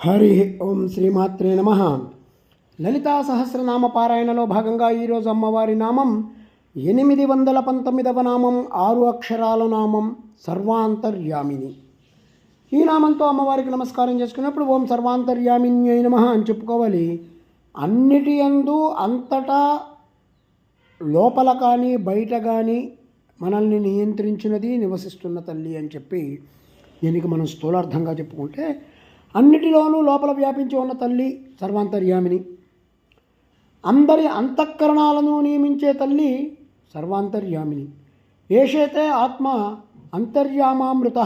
హరి ఓం శ్రీమాత్రే నమ. లలితా సహస్రనామ పారాయణలో భాగంగా ఈరోజు అమ్మవారి నామం 819వ నామం, 6 అక్షరాల నామం సర్వాంతర్యామిని. ఈ నామంతో అమ్మవారికి నమస్కారం చేసుకున్నప్పుడు ఓం సర్వాంతర్యామిన్యై నమః అని చెప్పుకోవాలి. అన్నిటి యందు అంతటా లోపల కానీ బయట కానీ మనల్ని నియంత్రించినది నివసిస్తున్న తల్లి అని చెప్పి దీనికి మనం స్థూలార్థంగా చెప్పుకుంటే, అన్నిటిలోనూ లోపల వ్యాపించి ఉన్న తల్లి సర్వాంతర్యామిని. అందరి అంతఃకరణాలను నియమించే తల్లి సర్వాంతర్యామిని. ఏషేతే ఆత్మ అంతర్యామామృత.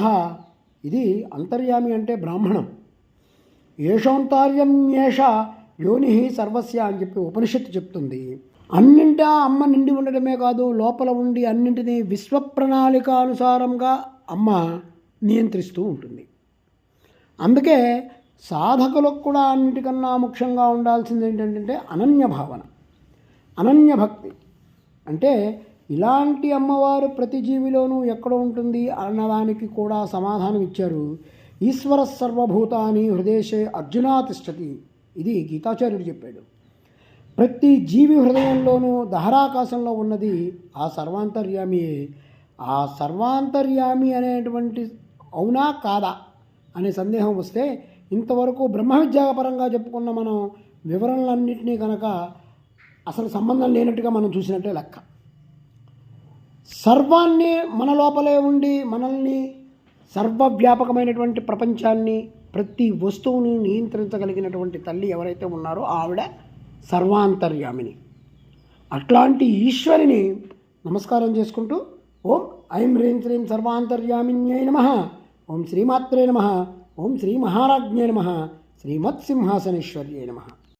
ఇది అంతర్యామి అంటే బ్రాహ్మణం. ఏషోంతర్యమ్యేష యోని సర్వస్య అని చెప్పి ఉపనిషత్తు చెప్తుంది. అన్నింటా అమ్మ నిండి ఉండడమే కాదు, లోపల ఉండి అన్నింటినీ విశ్వప్రణాళిక అనుసారంగా అమ్మ నియంత్రిస్తూ ఉంటుంది. అందుకే సాధకులకు కూడా అన్నిటికన్నా ముఖ్యంగా ఉండాల్సింది ఏంటంటే అనన్య భావన, అనన్య భక్తి. అంటే ఇలాంటి అమ్మవారు ప్రతి జీవిలోనూ ఎక్కడ ఉంటుంది అన్నదానికి కూడా సమాధానం ఇచ్చారు. ఈశ్వర సర్వభూతాని హృదయే అర్జునా తిష్టతి. ఇది గీతాచార్యుడు చెప్పాడు. ప్రతి జీవి హృదయంలోనూ దహరాకాశంలో ఉన్నది ఆ సర్వాంతర్యామియే. ఆ సర్వాంతర్యామి అనేటువంటి అవునా కాదా అనే సందేహం వస్తే, ఇంతవరకు బ్రహ్మ విద్యాపరంగా చెప్పుకున్న మనం వివరణలన్నింటినీ కనుక అసలు సంబంధం లేనట్టుగా మనం చూసినట్టే లెక్క. సర్వాన్ని మన లోపలే ఉండి మనల్ని సర్వవ్యాపకమైనటువంటి ప్రపంచాన్ని, ప్రతి వస్తువుని నియంత్రించగలిగినటువంటి తల్లి ఎవరైతే ఉన్నారో ఆవిడ సర్వాంతర్యామిని. అట్లాంటి ఈశ్వరిని నమస్కారం చేసుకుంటూ ఓం ఐం హ్రీం శ్రీం సర్వాంతర్యామిన్యై నమః, ఓం శ్రీమాత్రే నమః, ఓం శ్రీ మహారాజ్ఞే నమః, శ్రీమత్సింహాసనేశ్వర్యై నమః.